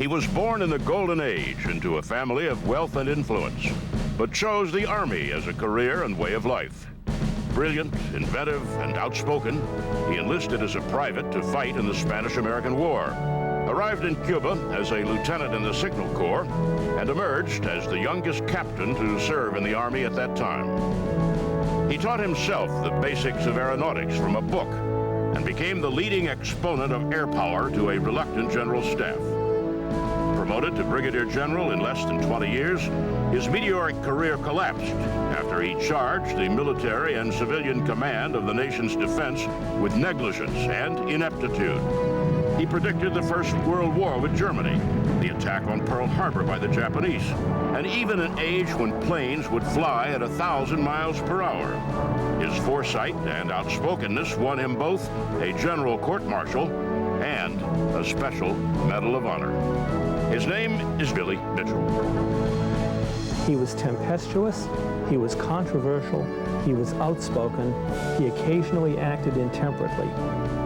He was born in the Golden Age into a family of wealth and influence, but chose the Army as a career and way of life. Brilliant, inventive, and outspoken, he enlisted as a private to fight in the Spanish-American War, arrived in Cuba as a lieutenant in the Signal Corps, and emerged as the youngest captain to serve in the Army at that time. He taught himself the basics of aeronautics from a book and became the leading exponent of air power to a reluctant general staff. Promoted to brigadier general in less than 20 years, his meteoric career collapsed after he charged the military and civilian command of the nation's defense with negligence and ineptitude. He predicted the First World War with Germany, the attack on Pearl Harbor by the Japanese, and even an age when planes would fly at 1,000 miles per hour. His foresight and outspokenness won him both a general court-martial and a special Medal of Honor. His name is Billy Mitchell. He was tempestuous, he was controversial, he was outspoken, he occasionally acted intemperately.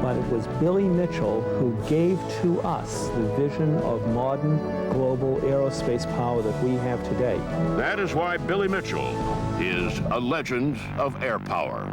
But it was Billy Mitchell who gave to us the vision of modern global aerospace power that we have today. That is why Billy Mitchell is a legend of air power.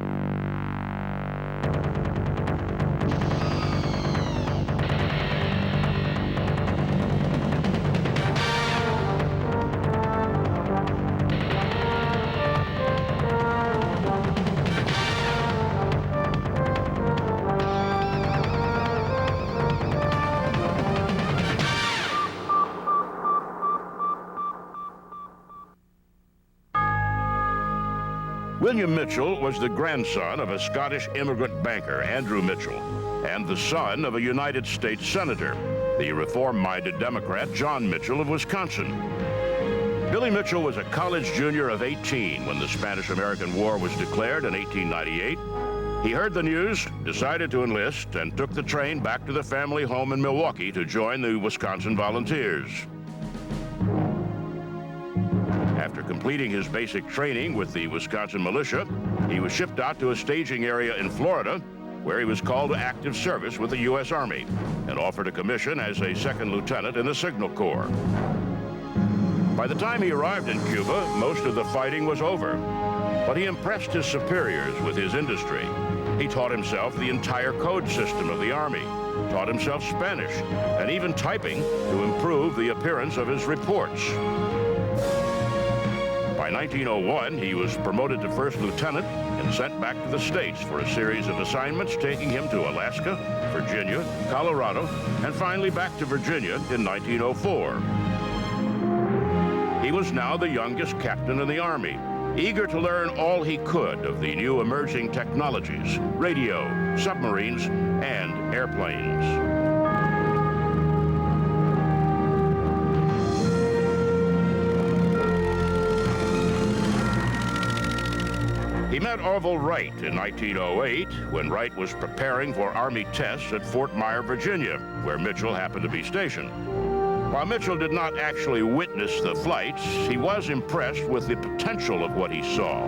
William Mitchell was the grandson of a Scottish immigrant banker, Andrew Mitchell, and the son of a United States senator, the reform-minded Democrat John Mitchell of Wisconsin. Billy Mitchell was a college junior of 18 when the Spanish-American War was declared in 1898. He heard the news, decided to enlist, and took the train back to the family home in Milwaukee to join the Wisconsin Volunteers. After completing his basic training with the Wisconsin militia, he was shipped out to a staging area in Florida, where he was called to active service with the U.S. Army and offered a commission as a second lieutenant in the Signal Corps. By the time he arrived in Cuba, most of the fighting was over, but he impressed his superiors with his industry. He taught himself the entire code system of the Army, taught himself Spanish, and even typing to improve the appearance of his reports. By 1901, he was promoted to first lieutenant and sent back to the States for a series of assignments, taking him to Alaska, Virginia, Colorado, and finally back to Virginia in 1904. He was now the youngest captain in the Army, eager to learn all he could of the new emerging technologies, radio, submarines, and airplanes. He met Orville Wright in 1908 when Wright was preparing for Army tests at Fort Myer, Virginia, where Mitchell happened to be stationed. While Mitchell did not actually witness the flights, he was impressed with the potential of what he saw.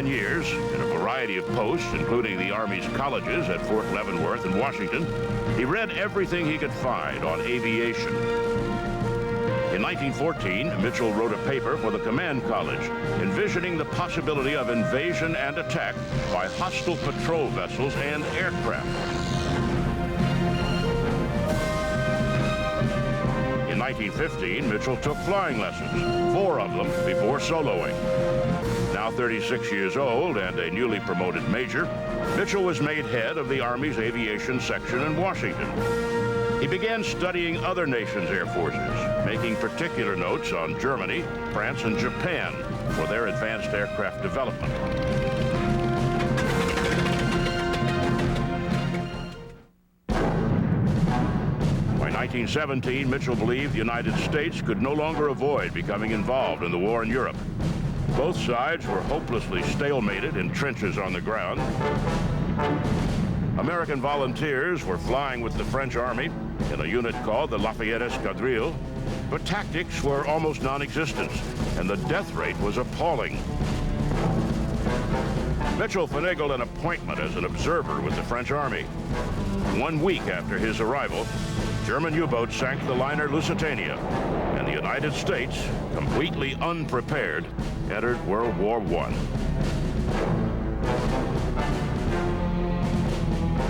Years in a variety of posts, including the Army's colleges at Fort Leavenworth and Washington, he read everything he could find on aviation. In 1914, Mitchell wrote a paper for the Command College, envisioning the possibility of invasion and attack by hostile patrol vessels and aircraft. In 1915, Mitchell took flying lessons, 4 of them before soloing. Now 36 years old and a newly promoted major, Mitchell was made head of the Army's aviation section in Washington. He began studying other nations' air forces, making particular notes on Germany, France, and Japan for their advanced aircraft development. By 1917, Mitchell believed the United States could no longer avoid becoming involved in the war in Europe. Both sides were hopelessly stalemated in trenches on the ground. American volunteers were flying with the French Army in a unit called the Lafayette Escadrille, but tactics were almost non-existent, and the death rate was appalling. Mitchell finagled an appointment as an observer with the French Army. 1 week after his arrival, German U-boats sank the liner Lusitania, and the United States, completely unprepared, entered World War I.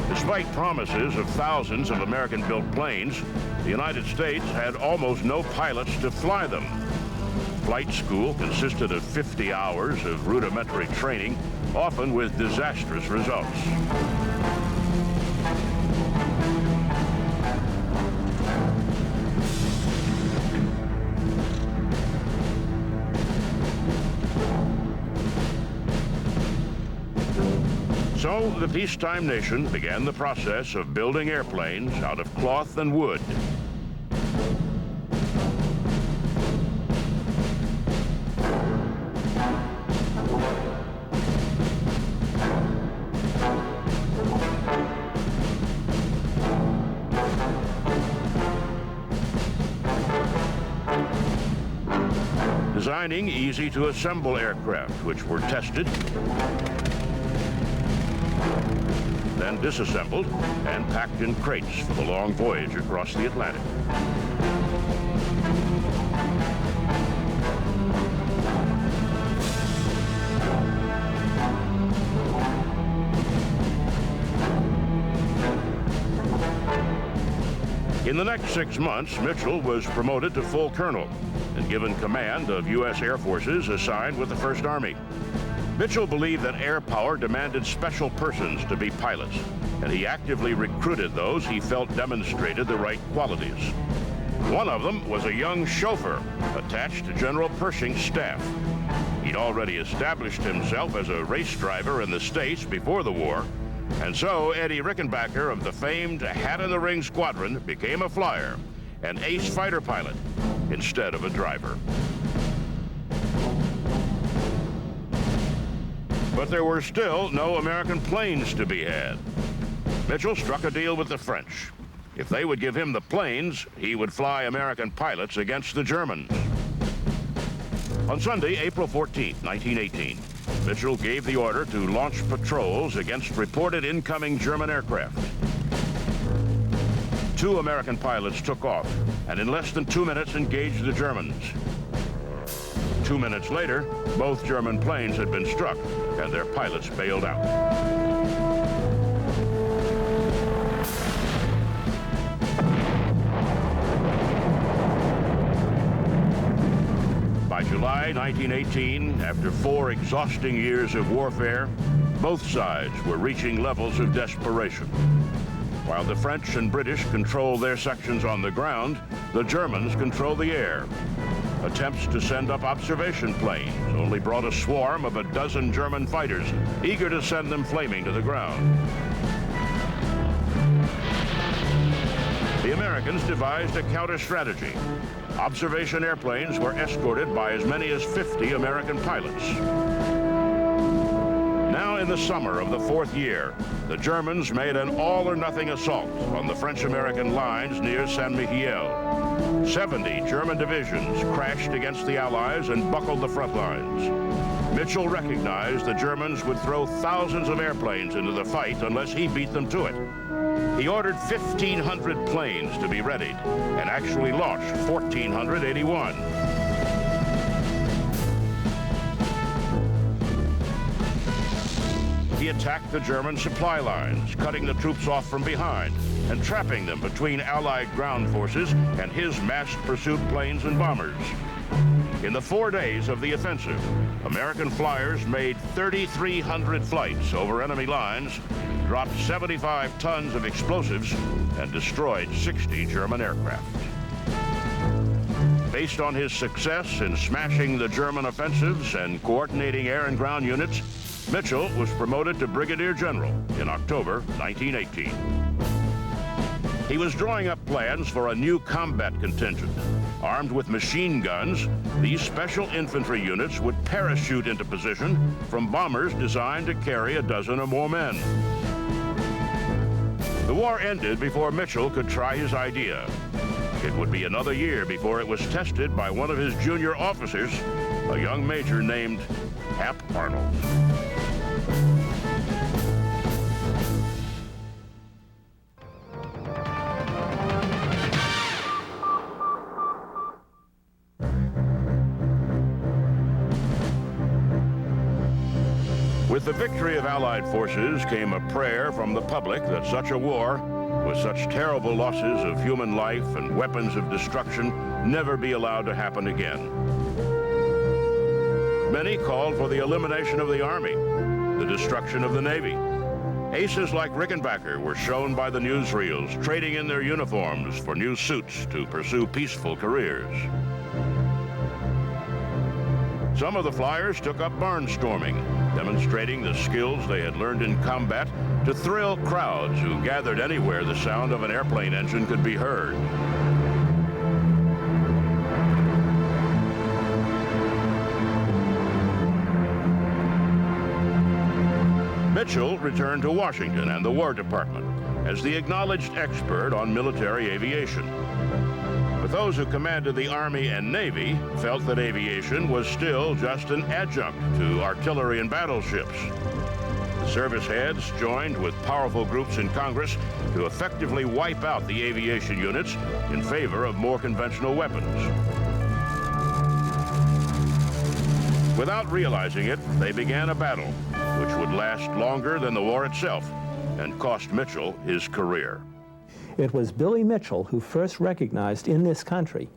Despite promises of thousands of American-built planes, the United States had almost no pilots to fly them. Flight school consisted of 50 hours of rudimentary training, often with disastrous results. So the peacetime nation began the process of building airplanes out of cloth and wood. Designing easy-to-assemble aircraft, which were tested, then disassembled and packed in crates for the long voyage across the Atlantic. In the next 6 months, Mitchell was promoted to full colonel and given command of U.S. Air Forces assigned with the First Army. Mitchell believed that air power demanded special persons to be pilots, and he actively recruited those he felt demonstrated the right qualities. One of them was a young chauffeur attached to General Pershing's staff. He'd already established himself as a race driver in the States before the war, and so Eddie Rickenbacker of the famed Hat-in-the-Ring Squadron became a flyer, an ace fighter pilot, instead of a driver. But there were still no American planes to be had. Mitchell struck a deal with the French. If they would give him the planes, he would fly American pilots against the Germans. On Sunday, April 14, 1918, Mitchell gave the order to launch patrols against reported incoming German aircraft. 2 American pilots took off, and in less than 2 minutes engaged the Germans. 2 minutes later, both German planes had been struck, and their pilots bailed out. By July 1918, after 4 exhausting years of warfare, both sides were reaching levels of desperation. While the French and British controlled their sections on the ground, the Germans controlled the air. Attempts to send up observation planes only brought a swarm of a dozen German fighters, eager to send them flaming to the ground. The Americans devised a counter-strategy. Observation airplanes were escorted by as many as 50 American pilots. Now in the summer of the 4th year, the Germans made an all-or-nothing assault on the French-American lines near Saint-Mihiel. 70 German divisions crashed against the Allies and buckled the front lines. Mitchell recognized the Germans would throw thousands of airplanes into the fight unless he beat them to it. He ordered 1,500 planes to be readied and actually launched 1,481. He attacked the German supply lines, cutting the troops off from behind and trapping them between Allied ground forces and his massed pursuit planes and bombers. In the 4 days of the offensive, American flyers made 3,300 flights over enemy lines, dropped 75 tons of explosives, and destroyed 60 German aircraft. Based on his success in smashing the German offensives and coordinating air and ground units, Mitchell was promoted to Brigadier General in October 1918. He was drawing up plans for a new combat contingent. Armed with machine guns, these special infantry units would parachute into position from bombers designed to carry a dozen or more men. The war ended before Mitchell could try his idea. It would be another year before it was tested by one of his junior officers, a young major named Hap Arnold. With the victory of Allied forces came a prayer from the public that such a war, with such terrible losses of human life and weapons of destruction, never be allowed to happen again. Many called for the elimination of the Army, the destruction of the Navy. Aces like Rickenbacker were shown by the newsreels, trading in their uniforms for new suits to pursue peaceful careers. Some of the flyers took up barnstorming, demonstrating the skills they had learned in combat to thrill crowds who gathered anywhere the sound of an airplane engine could be heard. Mitchell returned to Washington and the War Department as the acknowledged expert on military aviation. But those who commanded the Army and Navy felt that aviation was still just an adjunct to artillery and battleships. The service heads joined with powerful groups in Congress to effectively wipe out the aviation units in favor of more conventional weapons. Without realizing it, they began a battle which would last longer than the war itself and cost Mitchell his career. It was Billy Mitchell who first recognized in this country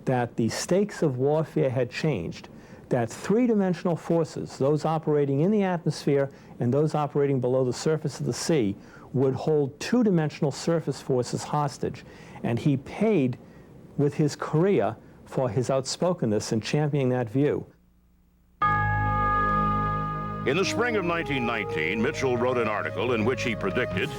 that the stakes of warfare had changed, that three-dimensional forces, those operating in the atmosphere and those operating below the surface of the sea, would hold two-dimensional surface forces hostage. And he paid with his career for his outspokenness in championing that view. In the spring of 1919, Mitchell wrote an article in which he predicted,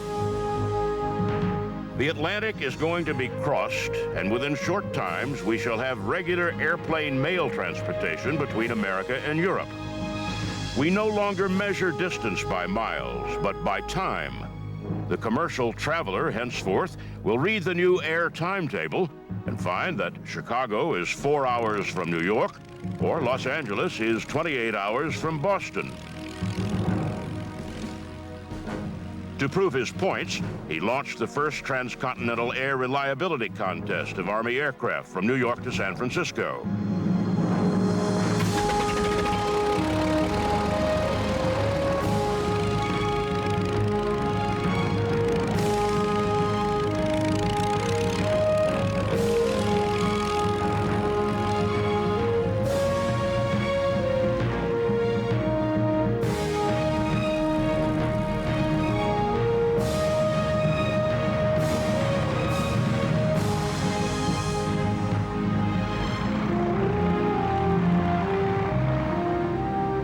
"The Atlantic is going to be crossed, and within short times we shall have regular airplane mail transportation between America and Europe. We no longer measure distance by miles, but by time. The commercial traveler henceforth will read the new air timetable and find that Chicago is 4 hours from New York, or Los Angeles is 28 hours from Boston." To prove his points, he launched the first transcontinental air reliability contest of Army aircraft from New York to San Francisco.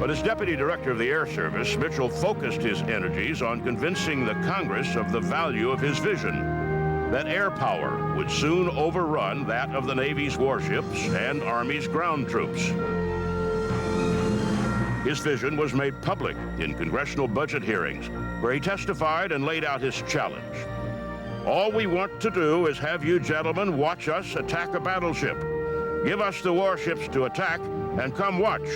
But as Deputy Director of the Air Service, Mitchell focused his energies on convincing the Congress of the value of his vision, that air power would soon overrun that of the Navy's warships and Army's ground troops. His vision was made public in congressional budget hearings, where he testified and laid out his challenge. "All we want to do is have you gentlemen watch us attack a battleship. Give us the warships to attack and come watch."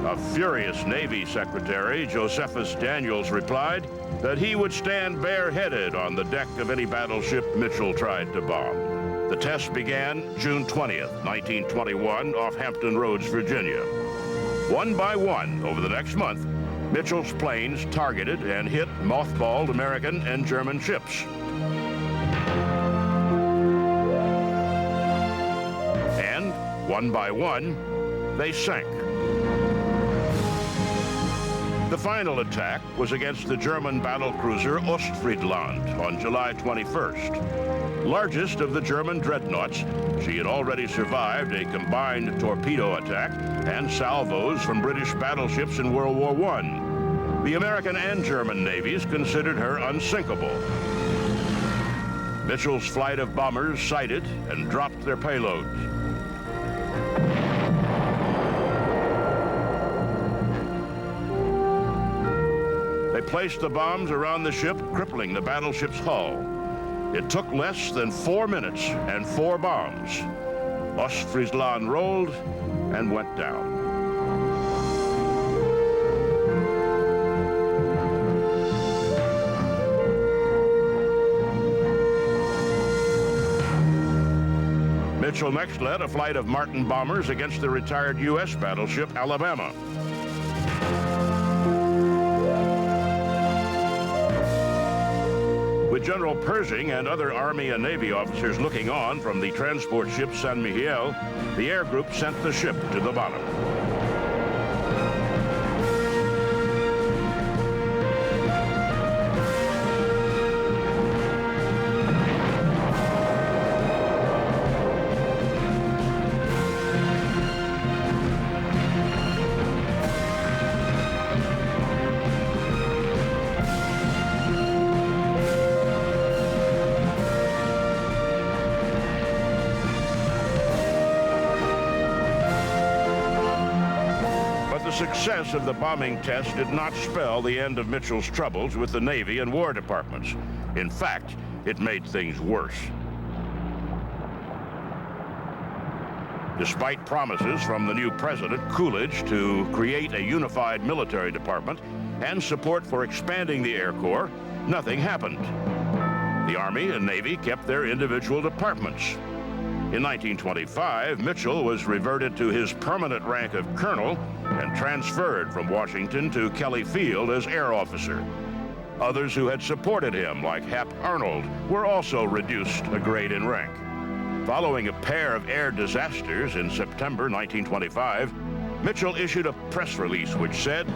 A furious Navy Secretary, Josephus Daniels, replied that he would stand bareheaded on the deck of any battleship Mitchell tried to bomb. The test began June 20th, 1921, off Hampton Roads, Virginia. One by one, over the next month, Mitchell's planes targeted and hit mothballed American and German ships. And, one by one, they sank. The final attack was against the German battlecruiser Ostfriedland on July 21st. Largest of the German dreadnoughts, she had already survived a combined torpedo attack and salvos from British battleships in World War I. The American and German navies considered her unsinkable. Mitchell's flight of bombers sighted and dropped their payloads. They placed the bombs around the ship, crippling the battleship's hull. It took less than 4 minutes and 4 bombs. Ostfriesland rolled and went down. Mitchell next led a flight of Martin bombers against the retired U.S. battleship Alabama. With General Pershing and other Army and Navy officers looking on from the transport ship San Miguel, the air group sent the ship to the bottom. The success of the bombing test did not spell the end of Mitchell's troubles with the Navy and War Departments. In fact, it made things worse. Despite promises from the new president, Coolidge, to create a unified military department and support for expanding the Air Corps, nothing happened. The Army and Navy kept their individual departments. In 1925, Mitchell was reverted to his permanent rank of colonel and transferred from Washington to Kelly Field as air officer. Others who had supported him, like Hap Arnold, were also reduced a grade in rank. Following a pair of air disasters in September 1925, Mitchell issued a press release which said,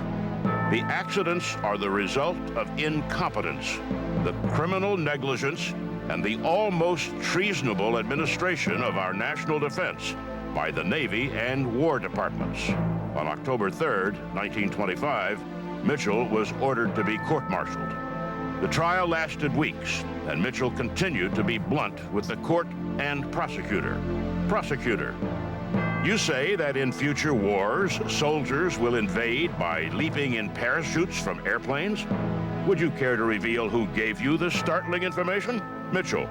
"The accidents are the result of incompetence, the criminal negligence, and the almost treasonable administration of our national defense by the Navy and War Departments." On October 3rd, 1925, Mitchell was ordered to be court-martialed. The trial lasted weeks, and Mitchell continued to be blunt with the court and prosecutor. Prosecutor, you say that in future wars, soldiers will invade by leaping in parachutes from airplanes? Would you care to reveal who gave you this startling information? Mitchell,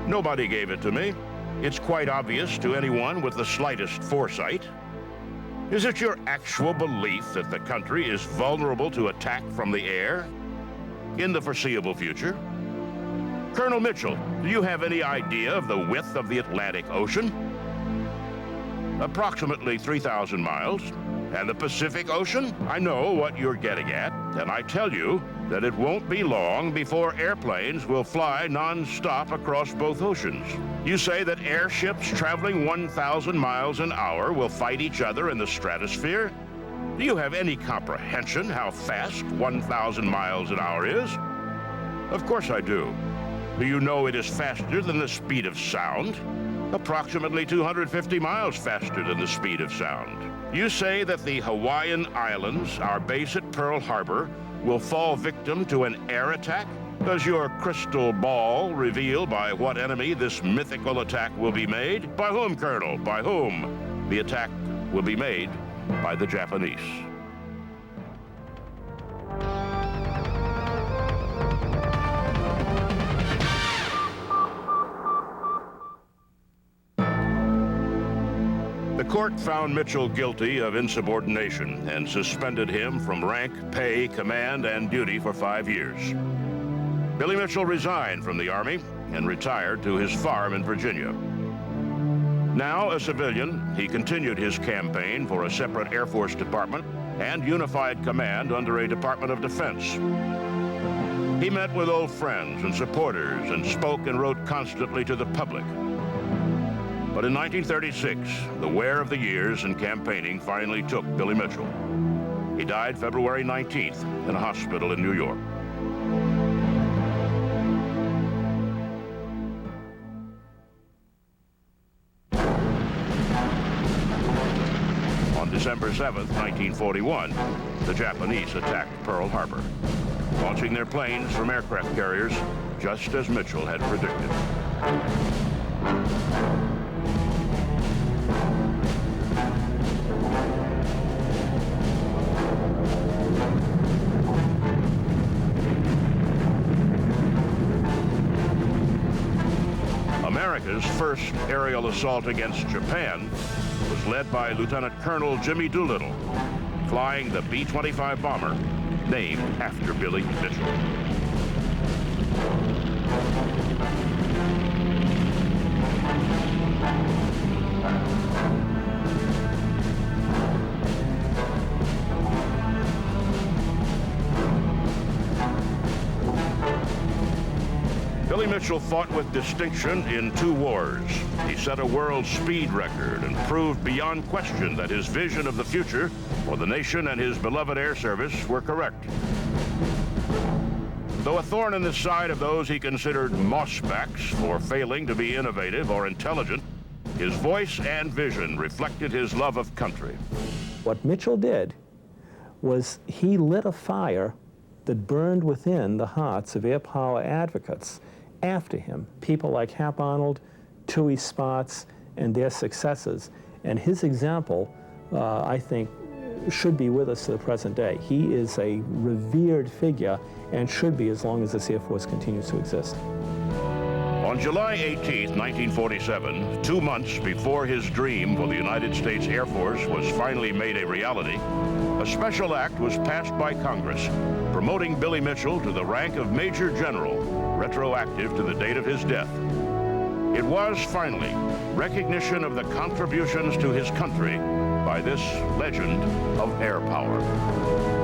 nobody gave it to me. It's quite obvious to anyone with the slightest foresight. Is it your actual belief that the country is vulnerable to attack from the air in the foreseeable future? Colonel Mitchell, do you have any idea of the width of the Atlantic Ocean? Approximately 3,000 miles. And the Pacific Ocean? I know what you're getting at, and I tell you that it won't be long before airplanes will fly non-stop across both oceans. You say that airships traveling 1,000 miles an hour will fight each other in the stratosphere? Do you have any comprehension how fast 1,000 miles an hour is? Of course I do. Do you know it is faster than the speed of sound? Approximately 250 miles faster than the speed of sound. You say that the Hawaiian Islands, our base at Pearl Harbor, will fall victim to an air attack? Does your crystal ball reveal by what enemy this mythical attack will be made? By whom, Colonel? By whom? The attack will be made by the Japanese. The court found Mitchell guilty of insubordination and suspended him from rank, pay, command, and duty for 5 years. Billy Mitchell resigned from the Army and retired to his farm in Virginia. Now a civilian, he continued his campaign for a separate Air Force department and unified command under a Department of Defense. He met with old friends and supporters and spoke and wrote constantly to the public. But in 1936, the wear of the years in campaigning finally took Billy Mitchell. He died February 19th in a hospital in New York. On December 7th, 1941, the Japanese attacked Pearl Harbor. Launching their planes from aircraft carriers, just as Mitchell had predicted. America's first aerial assault against Japan was led by Lieutenant Colonel Jimmy Doolittle, flying the B-25 bomber, named after Billy Mitchell. Billy Mitchell fought with distinction in 2 wars. He set a world speed record and proved beyond question that his vision of the future for the nation and his beloved air service were correct. Though a thorn in the side of those he considered mossbacks for failing to be innovative or intelligent, his voice and vision reflected his love of country. What Mitchell did was he lit a fire that burned within the hearts of air power advocates after him, people like Hap Arnold, Tui Sparks, and their successors. And his example, I think, should be with us to the present day. He is a revered figure and should be as long as this Air Force continues to exist. On July 18, 1947, 2 months before his dream for the United States Air Force was finally made a reality, a special act was passed by Congress promoting Billy Mitchell to the rank of Major General, retroactive to the date of his death. It was, finally, recognition of the contributions to his country by this legend of air power.